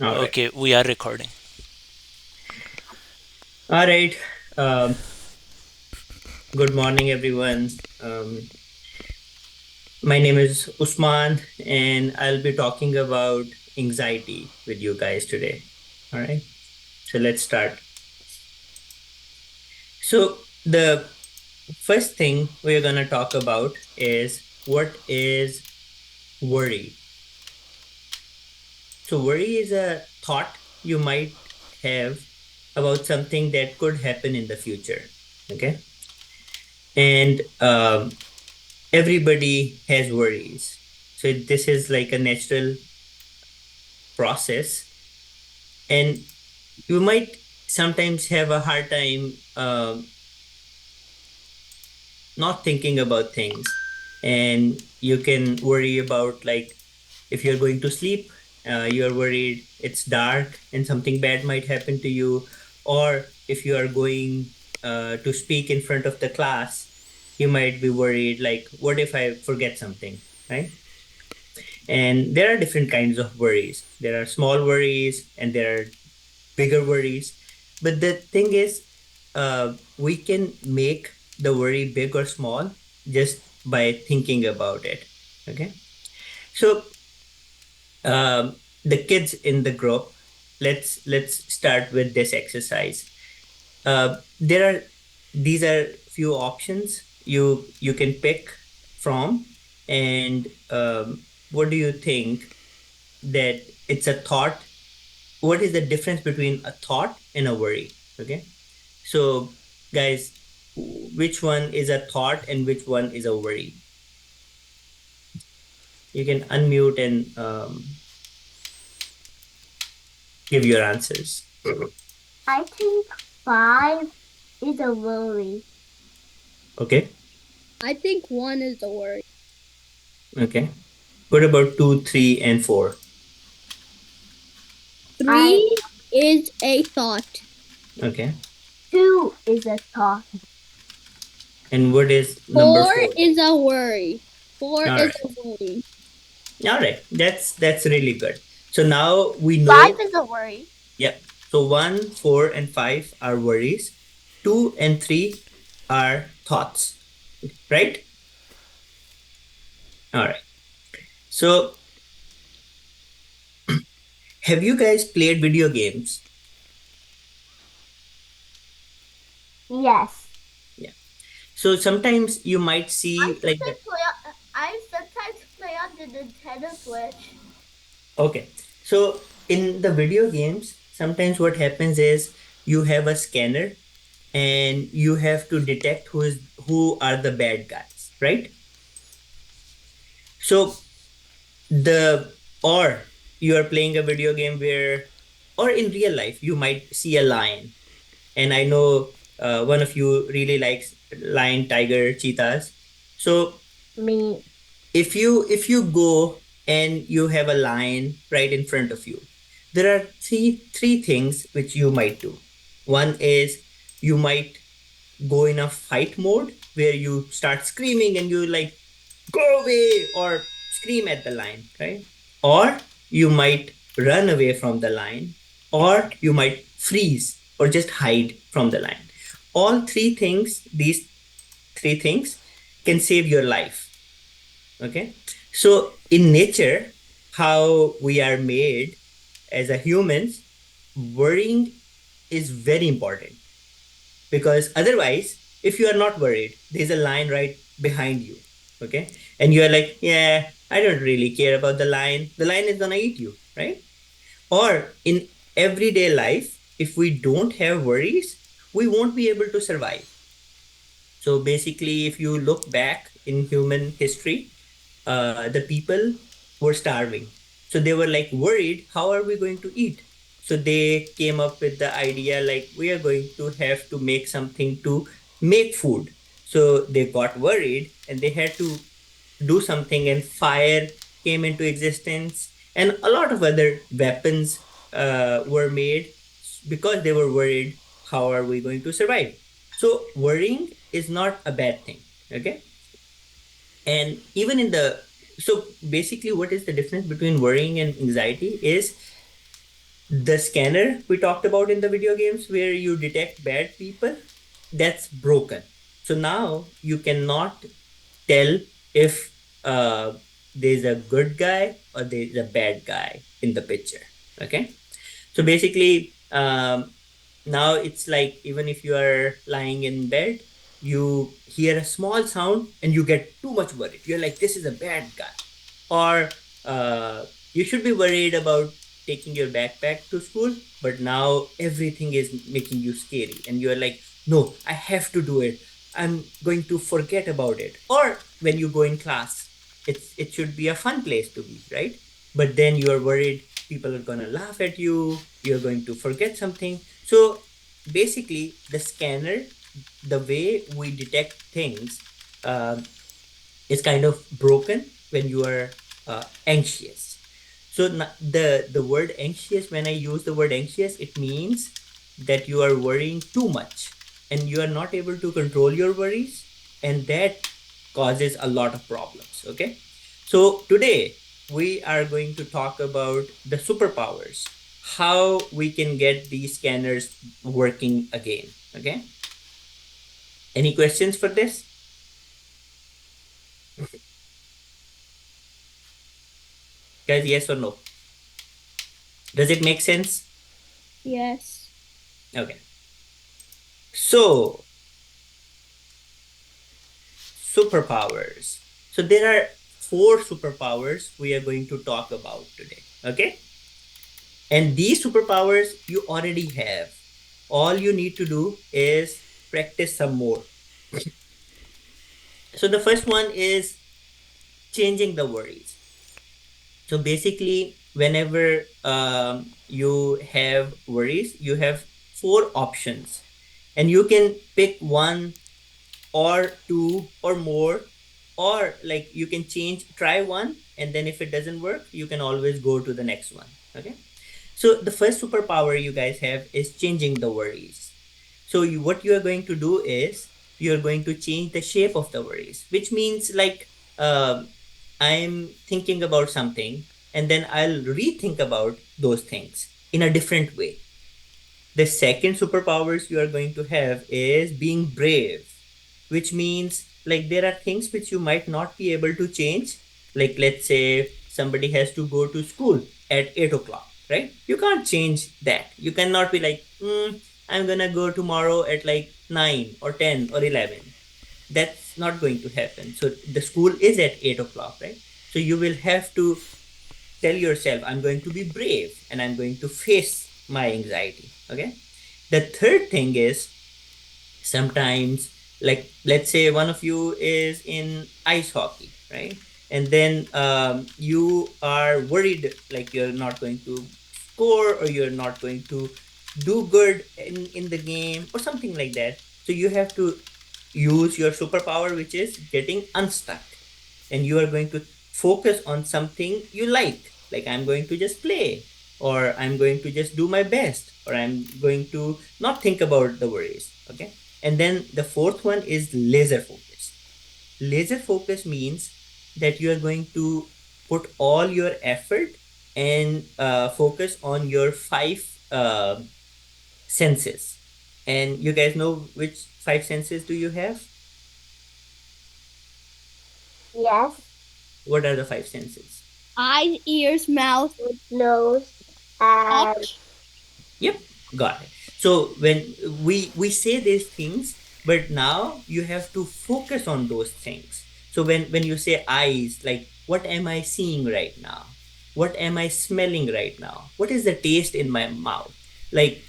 All right. Okay, we are recording. All right. Um, Good morning, everyone. My name is Usman, and I'll be talking about anxiety with you guys today. All right. So let's start. So, the first thing we're going to talk about is what is worry? So, worry is a thought you might have about something that could happen in the future. Okay. And everybody has worries. So this is like a natural process, and you might sometimes have a hard time not thinking about things, and you can worry about like if you're going to sleep, you're worried it's dark and something bad might happen to you, or if you are going to speak in front of the class, you might be worried like what if I forget something, right? And there are different kinds of worries. There are small worries and there are bigger worries. But the thing is, we can make the worry big or small just by thinking about it. Okay. So the kids in the group, let's start with this exercise. There are these are few options you can pick from, and what do you think that it's a thought? What is the difference between a thought and a worry? Okay. So, guys, which one is a thought and which one is a worry? You can unmute and give your answers. I think five is a worry. Okay. I think one is a worry. Okay. What about two, three, and four? Three is a thought. Okay. Two is a thought. And what is number Four four? is a worry. Four All is right. a worry. All right. That's really good. So now we Five know. is a worry. Yeah. So one, four, and five are worries. Two and three are thoughts. Right. All right. So have you guys played video games? Yes. Yeah. So sometimes you might I see like sometimes play. I sometimes play on the Nintendo Switch. okay. So in the video games, sometimes what happens is you have a scanner and you have to detect who are the bad guys, right? So the or you are playing a video game where, or in real life you might see a lion, and I know one of you really likes lion, tiger, cheetahs. So Me. if you go and you have a lion right in front of you, there are three things which you might do. One is you might go in a fight mode where you start screaming and you like go away or scream at the lion, right? Or you might run away from the lion, or you might freeze or just hide from the lion. All three things, these three things can save your life. Okay. So in nature, how we are made as a humans, worrying is very important, because otherwise, if you are not worried, there's a lion right behind you. Okay. And you are like, yeah, I don't really care about the lion is gonna eat you, right? Or in everyday life, if we don't have worries, we won't be able to survive. So basically, if you look back in human history, the people were starving. So they were like worried, how are we going to eat? So they came up with the idea like we are going to have to make something to make food. So they got worried and they had to do something, and fire came into existence, and a lot of other weapons were made because they were worried, how are we going to survive? So worrying is not a bad thing. Okay. And even in the, so basically what is the difference between worrying and anxiety is The scanner we talked about in the video games where you detect bad people, that's broken. So now you cannot tell if there's a good guy or there's a bad guy in the picture. Okay. So basically, now it's like even if you are lying in bed, you hear a small sound and you get too much worried. You're like, this is a bad guy. Or you should be worried about taking your backpack to school, but now everything is making you scary. And you're like, no, I have to do it. I'm going to forget about it. Or when you go in class, it should be a fun place to be, right? But then you're worried people are going to laugh at you, you're going to forget something. So basically the scanner, the way we detect things, uh, is kind of broken when you are anxious. So the word anxious, when I use the word anxious, it means that you are worrying too much and you are not able to control your worries, and that causes a lot of problems. Okay, so today we are going to talk about the superpowers, how we can get these scanners working again. Okay, any questions for this, guys? Yes or no? Does it make sense? Yes. Okay. So, superpowers. So, there are four superpowers we are going to talk about today. Okay. And these superpowers you already have. All you need to do is practice some more. So, the first one is changing the worries. So, basically, whenever you have worries, you have four options, and you can pick one or two or more, or like you can try one, and then if it doesn't work you can always go to the next one. Okay, so the first superpower you guys have is changing the worries. So what you are going to do is you're going to change the shape of the worries, which means like, I'm thinking about something and then I'll rethink about those things in a different way. The second superpowers you are going to have is being brave, which means like there are things which you might not be able to change. Like, let's say somebody has to go to school at 8 o'clock, right? You can't change that. You cannot be like, I'm gonna go tomorrow at like 9 or 10 or 11. That's not going to happen. So the school is at 8 o'clock, right? So you will have to tell yourself, I'm going to be brave and I'm going to face my anxiety. Okay. The third thing is sometimes, like, let's say one of you is in ice hockey, right? And then you are worried like you're not going to score or you're not going to do good in the game or something like that. So you have to use your superpower, which is getting unstuck, and you are going to focus on something you like I'm going to just play, or I'm going to just do my best, or I'm going to not think about the worries. Okay, and then the fourth one is laser focus. Laser focus means that you are going to put all your effort and focus on your five senses. And you guys know which five senses do you have? Yes. What are the five senses? Eyes, ears, mouth, nose, and touch. Yep, got it. So when we say these things, but now you have to focus on those things. So when you say eyes, like what am I seeing right now? What am I smelling right now? What is the taste in my mouth? Like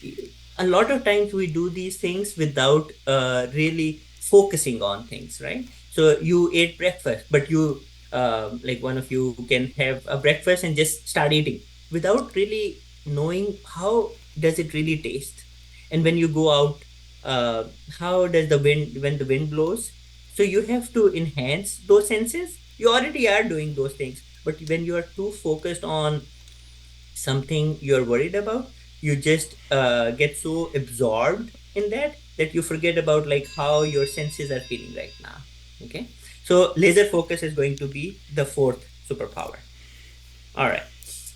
a lot of times we do these things without really focusing on things, right? So you ate breakfast, but you like one of you can have a breakfast and just start eating without really knowing how does it really taste. And when you go out, uh, how does the wind, when the wind blows, so you have to enhance those senses. You already are doing those things, but when you are too focused on something you're worried about, you just get so absorbed in that that you forget about like how your senses are feeling right now. Okay, so laser focus is going to be the fourth superpower. All right,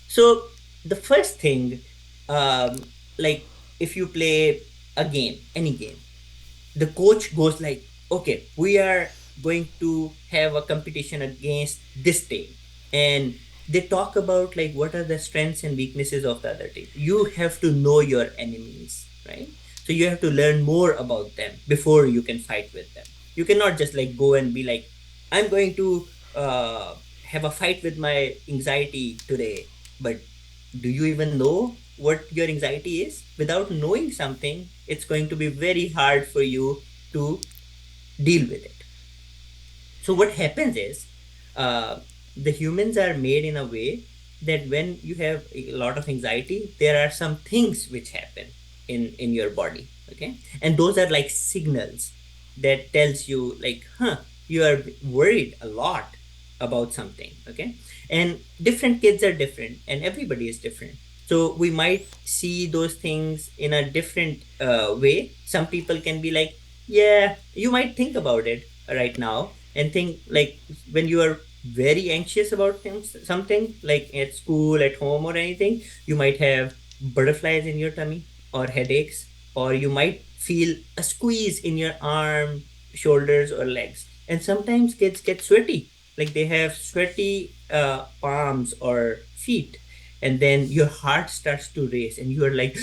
so the first thing, like if you play a game, any game, the coach goes like, okay, we are going to have a competition against this team, and they talk about like what are the strengths and weaknesses of the other team. You have to know your enemies, right? So you have to learn more about them before you can fight with them. You cannot just like go and be like, I'm going to have a fight with my anxiety today, but do you even know what your anxiety is? Without knowing something, it's going to be very hard for you to deal with it. So what happens is, uh, the humans are made in a way that when you have a lot of anxiety, there are some things which happen in your body. Okay, and those are like signals that tells you like, you are worried a lot about something. Okay, and different kids are different, and everybody is different. So we might see those things in a different way. Some people can be like, yeah, you might think about it right now and think like when you are very anxious about things, something like at school, at home, or anything, you might have butterflies in your tummy or headaches, or you might feel a squeeze in your arm, shoulders, or legs. And sometimes kids get sweaty, like they have sweaty palms or feet, and then your heart starts to race and you are like,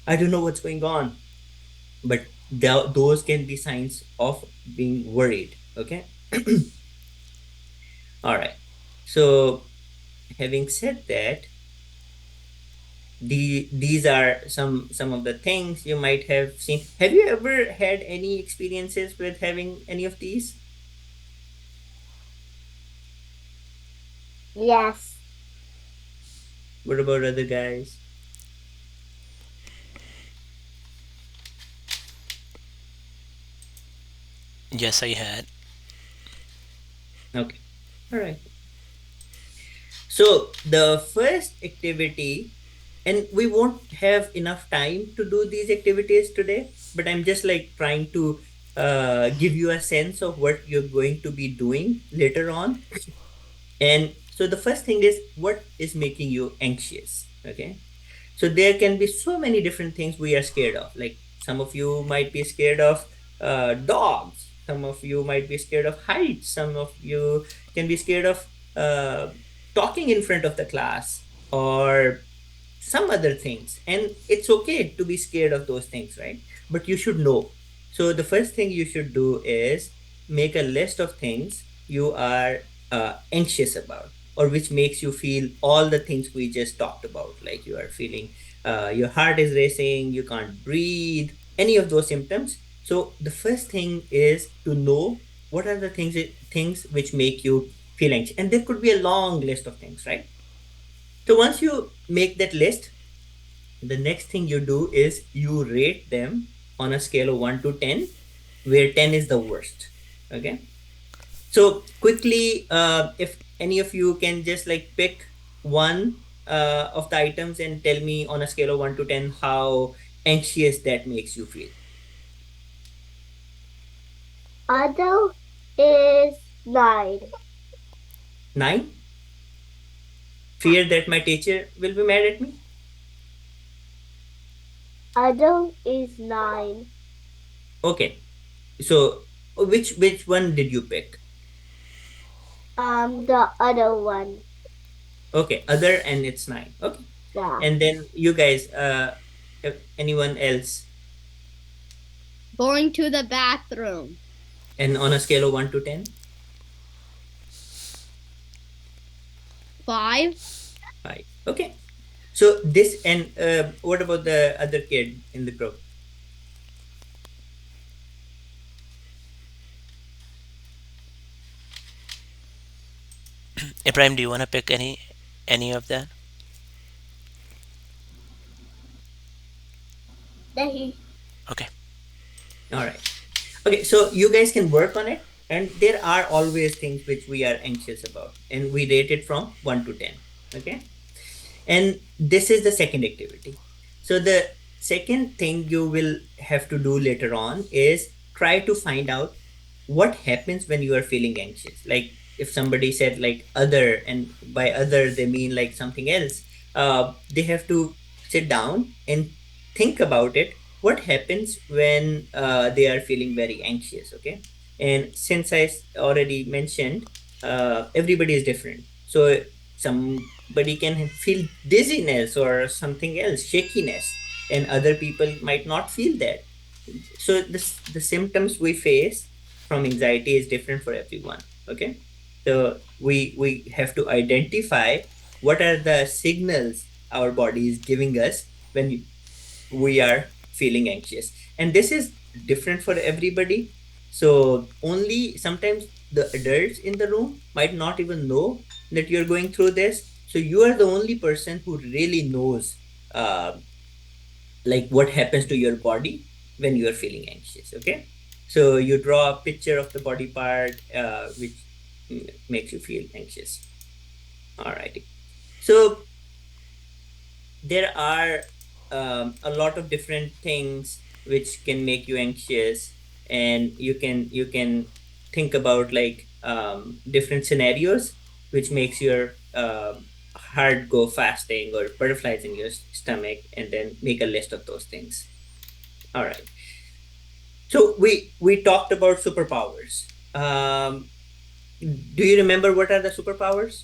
I don't know what's going on. But those can be signs of being worried. Okay. All right. So, having said that, these are some of the things you might have seen. Have you ever had any experiences with having any of these? Yes. What about other guys? Yes, I had. Okay. All right. So the first activity, and we won't have enough time to do these activities today, but I'm just like trying to give you a sense of what you're going to be doing later on. And so the first thing is, what is making you anxious? Okay. So there can be so many different things we are scared of. Like some of you might be scared of dogs. Some of you might be scared of heights. Some of you can be scared of uh, talking in front of the class, or some other things. And it's okay to be scared of those things, right? But you should know. So the first thing you should do is make a list of things you are anxious about, or which makes you feel all the things we just talked about. Like you are feeling your heart is racing, you can't breathe, any of those symptoms. So the first thing is to know what are the things which make you feel anxious. And there could be a long list of things, right? So once you make that list, the next thing you do is you rate them on a scale of 1 to 10, where 10 is the worst. Okay. So quickly, if any of you can just like pick one of the items and tell me on a scale of 1 to 10 how anxious that makes you feel. Adult is 9. 9. Fear that my teacher will be mad at me. Adult is 9. Okay. So which one did you pick? The other one. Okay, other, and it's 9. Okay. Yeah. And then you guys, anyone else? Going to the bathroom. And on a scale of 1 to 10? 5. 5. Okay. So this, and what about the other kid in the group? Ibrahim, do you want to pick any of that? They Okay. All right. Okay, so you guys can work on it, and there are always things which we are anxious about, and we rate it from 1 to 10. Okay. And this is the second activity. So the second thing you will have to do later on is try to find out what happens when you are feeling anxious. Like if somebody said like other, and by other they mean like something else, they have to sit down and think about it. What happens when they are feeling very anxious? Okay, and since already mentioned, everybody is different. So somebody can feel dizziness or something else, shakiness, and other people might not feel that. So the symptoms we face from anxiety is different for everyone. Okay, so we have to identify what are the signals our body is giving us when we are feeling anxious, and this is different for everybody. So only sometimes the adults in the room might not even know that you're going through this, so you are the only person who really knows uh, like what happens to your body when you are feeling anxious. Okay, so you draw a picture of the body part which makes you feel anxious. Alrighty. So there are a lot of different things which can make you anxious, and you can think about like different scenarios which makes your heart go fasting or butterflies in your stomach, and then make a list of those things. All right. So we talked about superpowers. Do you remember what are the superpowers?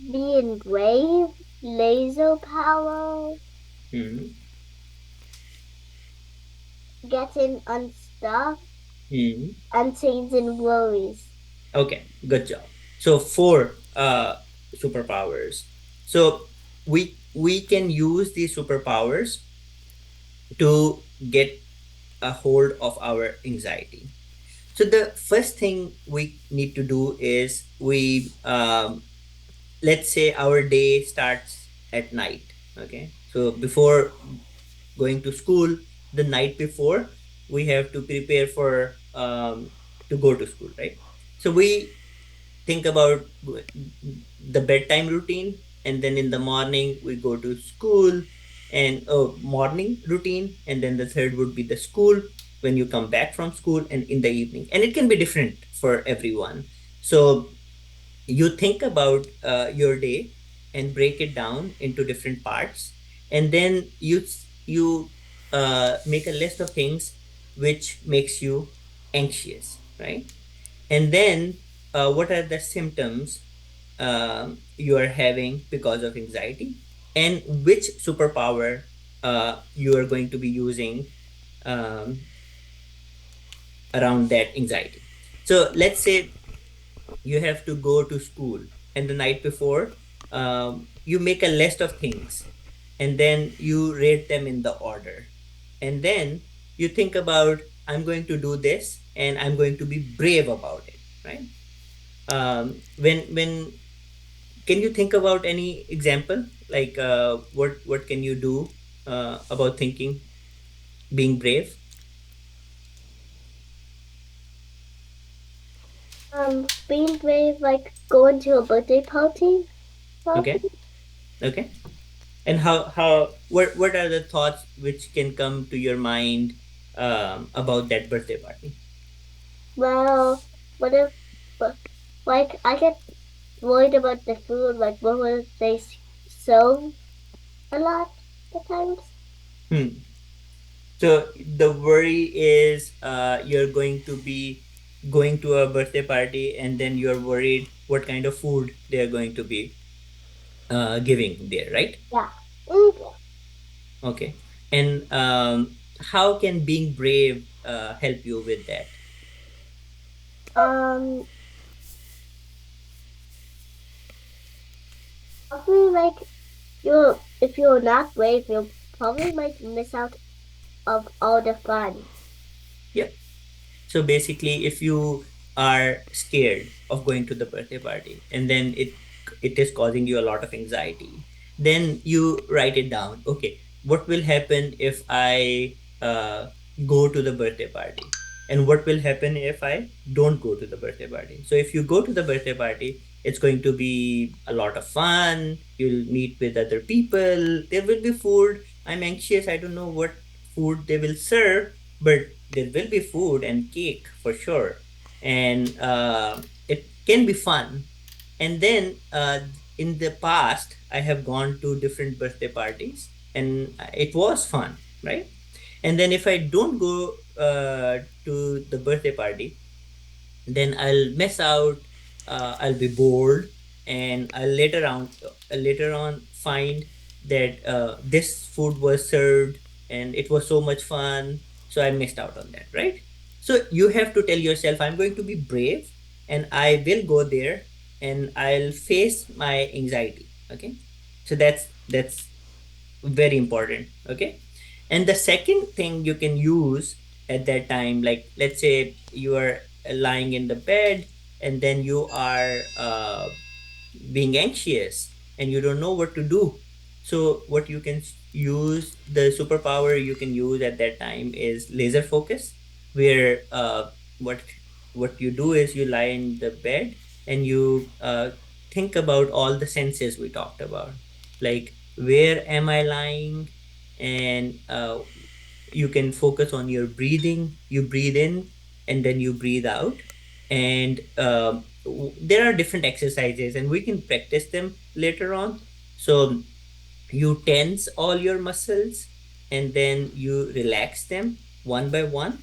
Being brave, laser power, Hmm. getting unstuck, Hmm. and changing worries. Okay, good job. So four superpowers. So we can use these superpowers to get a hold of our anxiety. So the first thing we need to do is we let's say our day starts at night. Okay, so before going to school, the night before, we have to prepare for to go to school, right? So we think about the bedtime routine, and then in the morning we go to school, and morning routine, and then the third would be the school when you come back from school, and in the evening, and it can be different for everyone. So you think about your day and break it down into different parts, and then you make a list of things which makes you anxious, right? And then what are the symptoms you are having because of anxiety, and which superpower you are going to be using um, around that anxiety. So let's say you have to go to school, and the night before you make a list of things, and then you rate them in the order, and then you think about, I'm going to do this and I'm going to be brave about it, right? When can you think about any example, like what can you do about thinking being brave? Being brave, like going to a birthday party, Okay. probably. Okay. And how what are the thoughts which can come to your mind about that birthday party? Well, what if, but, like, I get worried about the food, like, what will they serve a lot of times? Hmm. So the worry is you're going to be going to a birthday party, and then you're worried what kind of food they're going to be giving there, right? Yeah. Mm. Okay. And how can being brave help you with that? Um, Probably, like, if you're not brave, you'll probably, like, miss out of all the fun. Yeah. So basically, if you are scared of going to the birthday party, and then it is causing you a lot of anxiety, then you write it down. Okay, what will happen if I go to the birthday party? And what will happen if I don't go to the birthday party? So if you go to the birthday party, it's going to be a lot of fun. You'll meet with other people. There will be food. I'm anxious. I don't know what food they will serve, but there will be food and cake for sure, and it can be fun. And then in the past I have gone to different birthday parties and it was fun, right? And then if I don't go to the birthday party, then I'll miss out. I'll be bored, and I'll later on find that this food was served and it was so much fun, so I missed out on that, right? So you have to tell yourself, I'm going to be brave, and I will go there, and I'll face my anxiety. Okay, so that's very important. Okay, and the second thing you can use at that time, like let's say you are lying in the bed and then you are being anxious and you don't know what to do. So what you can use, the superpower you can use at that time is laser focus, where what what you do is you lie in the bed and you think about all the senses we talked about, like where am I lying, and you can focus on your breathing. You breathe in and then you breathe out, and there are different exercises and we can practice them later on. So you tense all your muscles and then you relax them one by one,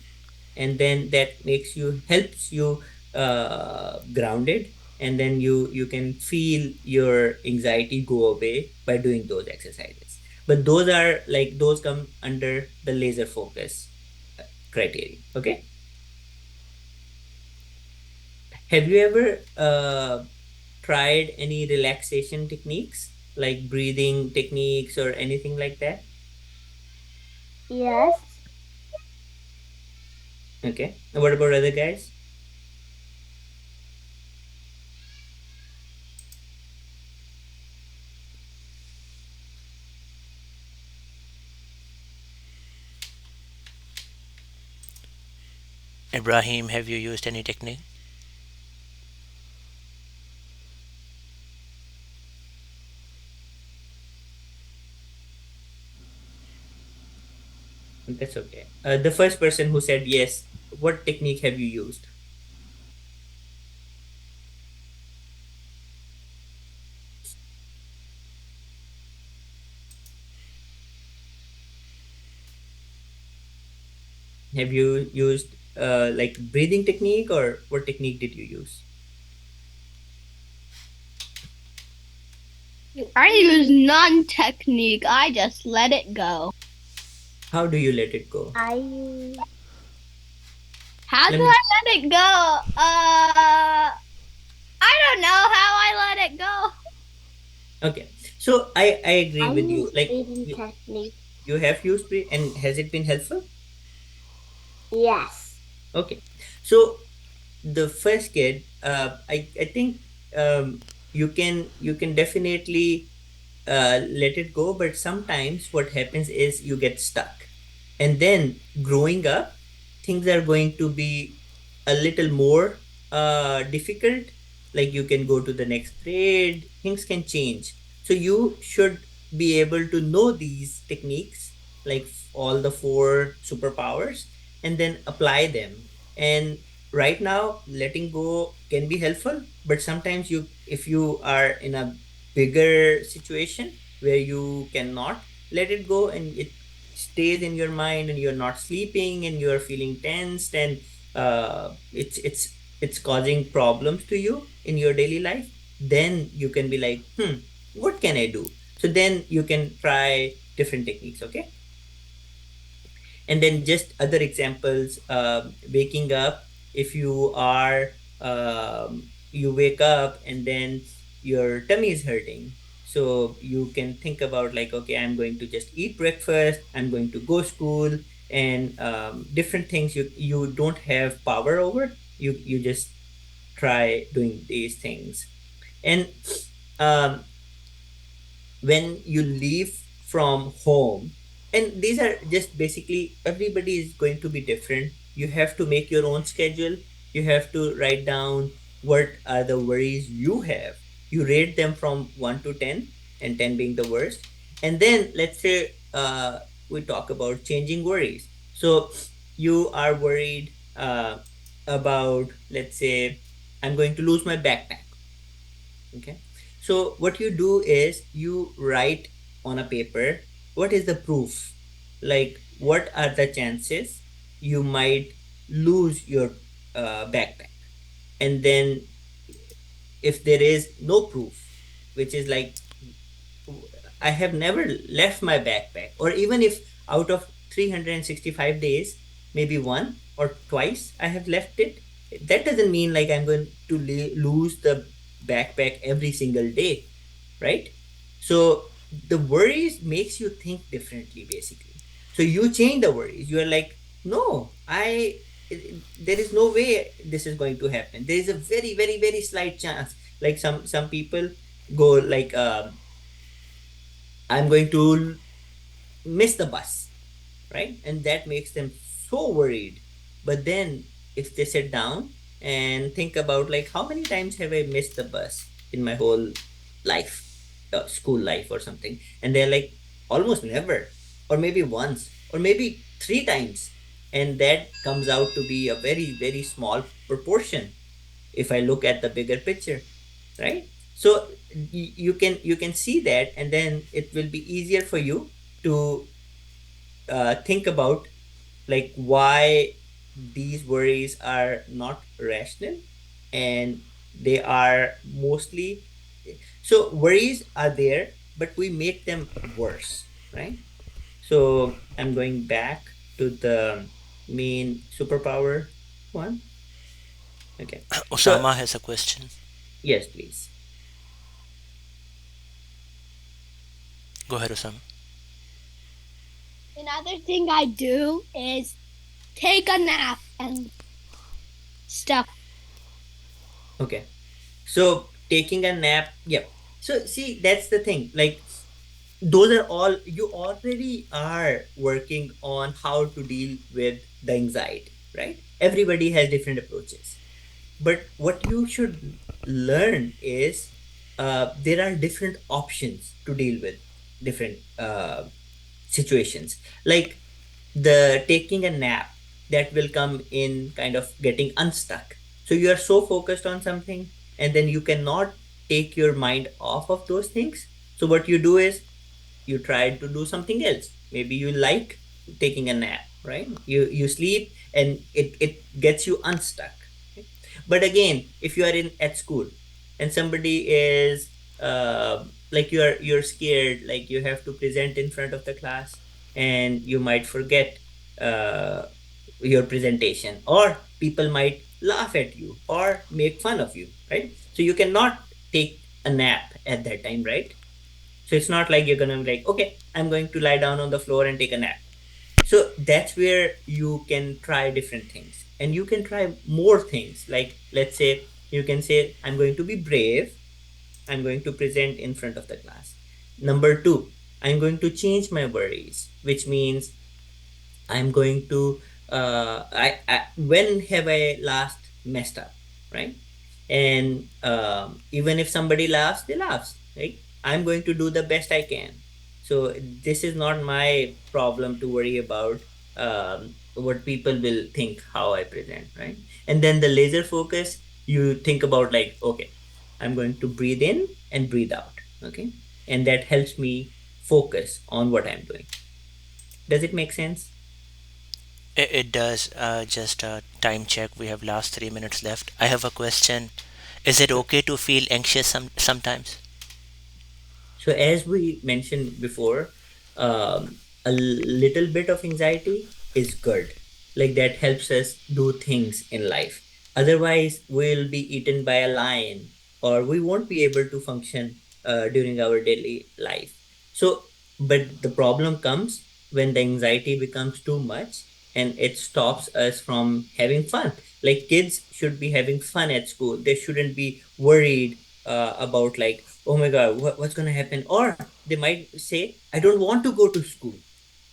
and then that makes you helps you grounded, and then you can feel your anxiety go away by doing those exercises. But those come under the laser focus criteria. Okay, have you ever tried any relaxation techniques like breathing techniques or anything like that? Yes, Okay, and what about other guys? Ibrahim, have you used any technique? That's okay. The first person who said yes, what technique have you used? Have you used like breathing technique, or what technique did you use? I use none technique. I just let it go. How do you let it go? I use How Let do me. I let it go? I don't know how I let it go. Okay, so I agree I with you. use Like breathing you, technique. you have used and has it been helpful? Yes. Okay, so the first kid, I think you can definitely let it go, but sometimes what happens is you get stuck, and then growing up, things are going to be a little more difficult. Like you can go to the next grade, things can change, so you should be able to know these techniques, like all the four superpowers, and then apply them. And right now letting go can be helpful, but sometimes if you are in a bigger situation where you cannot let it go and it stays in your mind and you're not sleeping and you're feeling tensed, and it's causing problems to you in your daily life, then you can be like, what can I do? So then you can try different techniques. Okay, and then just other examples, waking up. If you wake up and then your tummy is hurting, so you can think about like, okay, I'm going to just eat breakfast, I'm going to go school, and different things you don't have power over, you just try doing these things. And um, when you leave from home, and these are just basically, everybody is going to be different. You have to make your own schedule. You have to write down what are the worries you have. You rate them from 1 to 10, and 10 being the worst. And then let's say we talk about changing worries. So you are worried about, let's say, I'm going to lose my backpack. Okay, So what you do is you write on a paper what is the proof, like what are the chances you might lose your backpack, and then if there is no proof, which is like I have never left my backpack, or even if out of 365 days, maybe one or twice I have left it, that doesn't mean like I'm going to lose the backpack every single day, right? So the worries makes you think differently, basically. So you change the worries. You are like, no, there is no way this is going to happen. There is a very, very, very slight chance. Like some people go like, I'm going to miss the bus, right? And that makes them so worried. But then if they sit down and think about like how many times have I missed the bus in my whole life, school life or something, and they're like almost never, or maybe once, or maybe three times, and that comes out to be a very very small proportion if I look at the bigger picture, right? So you can see that, and then it will be easier for you to think about like why these worries are not rational, and they are mostly, so worries are there but we make them worse, right? So I'm going back to the main superpower one. Okay, so Osama has a question. yes, please. Go ahead, Osama. Another thing I do is take a nap and stuff. Okay, so taking a nap, yeah. So see, that's the thing, like those are all, you already are working on how to deal with the anxiety, right? Everybody has different approaches, but what you should learn is there are different options to deal with different situations, like the taking a nap, that will come in kind of getting unstuck. So you are so focused on something, and then you cannot take your mind off of those things. So what you do is you try to do something else. Maybe you like taking a nap, right? You sleep and it gets you unstuck. Okay? But again, if you are in at school and somebody is like you're scared, like you have to present in front of the class, and you might forget uh, your presentation, or people might laugh at you or make fun of you, right? So you cannot take a nap at that time, right? So it's not like you're gonna be like, okay, I'm going to lie down on the floor and take a nap. So that's where you can try different things. And you can try more things. Like, let's say, you can say, I'm going to be brave. I'm going to present in front of the class. Number two, I'm going to change my worries, which means I'm going to I when have I last messed up, right? And even if somebody laughs, they laughs, right? I'm going to do the best I can. So this is not my problem to worry about what people will think how I present, right? And then the laser focus, you think about like, okay, I'm going to breathe in and breathe out, okay? And that helps me focus on what I'm doing. Does it make sense? It does. Just a time check. We have last 3 minutes left. I have a question. Is it Sure. okay to feel anxious sometimes? So, as we mentioned before, a little bit of anxiety is good. Like that helps us do things in life. Otherwise, we'll be eaten by a lion, or we won't be able to function during our daily life. So, but the problem comes when the anxiety becomes too much and it stops us from having fun. Like kids should be having fun at school. They shouldn't be worried about like, oh my god, what's going to happen, or they might say, I don't want to go to school,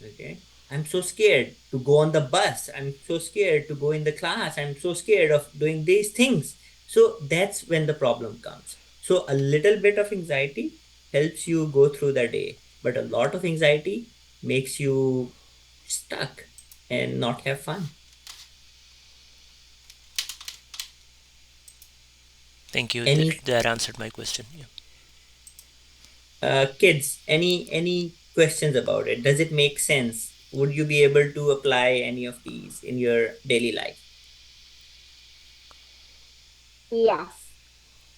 okay, I'm so scared to go on the bus, I'm so scared to go in the class, I'm so scared of doing these things. So that's when the problem comes. So a little bit of anxiety helps you go through the day, but a lot of anxiety makes you stuck and not have fun. Thank you. Any That answered my question. Yeah. Kids, any questions about it? Does it make sense? Would you be able to apply any of these in your daily life? Yes.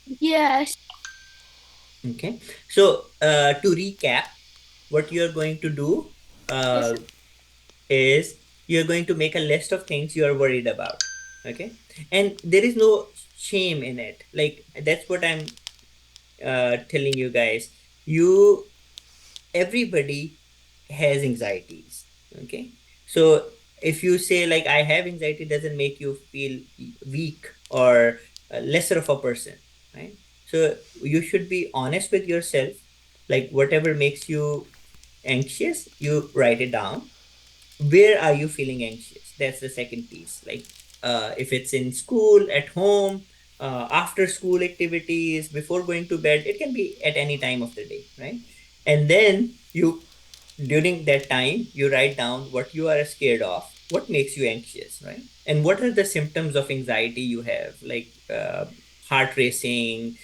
Yes. Okay. So to recap, what you're going to do Yes. uh, is you're going to make a list of things you are worried about. Okay. And there is no shame in it. Like that's what I'm telling you guys. You everybody has anxieties. Okay. So if you say like I have anxiety, doesn't make you feel weak or lesser of a person, right? So you should be honest with yourself. Like whatever makes you anxious, you write it down. Where are you feeling anxious? That's the second piece. Like if it's in school, at home, after school activities, before going to bed, it can be at any time of the day, right? And then you during that time you write down what you are scared of, what makes you anxious, right? And what are the symptoms of anxiety you have, like heart racing,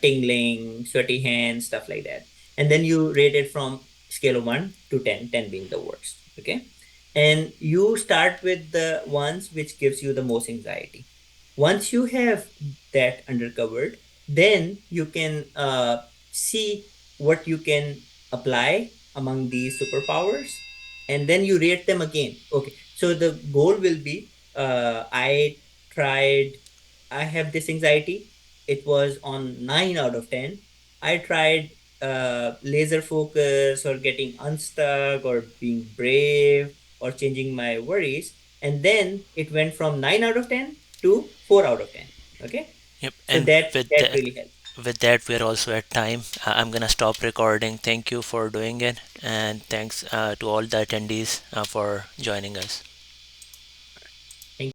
tingling, sweaty hands, stuff like that. And then you rate it from scale of 1 to 10, 10 being the worst. Okay. And you start with the ones which gives you the most anxiety. Once you have that undercovered, then you can see what you can apply among these superpowers, and then you rate them again. Okay, so the goal will be tried I have this anxiety, it was on 9 out of 10. I tried laser focus or getting unstuck or being brave or changing my worries, and then it went from 9 out of 10 to 4 out of 10. Okay, Yep. so And that really helps. with that, we are also at time. I'm gonna stop recording. Thank you for doing it, and thanks to all the attendees for joining us.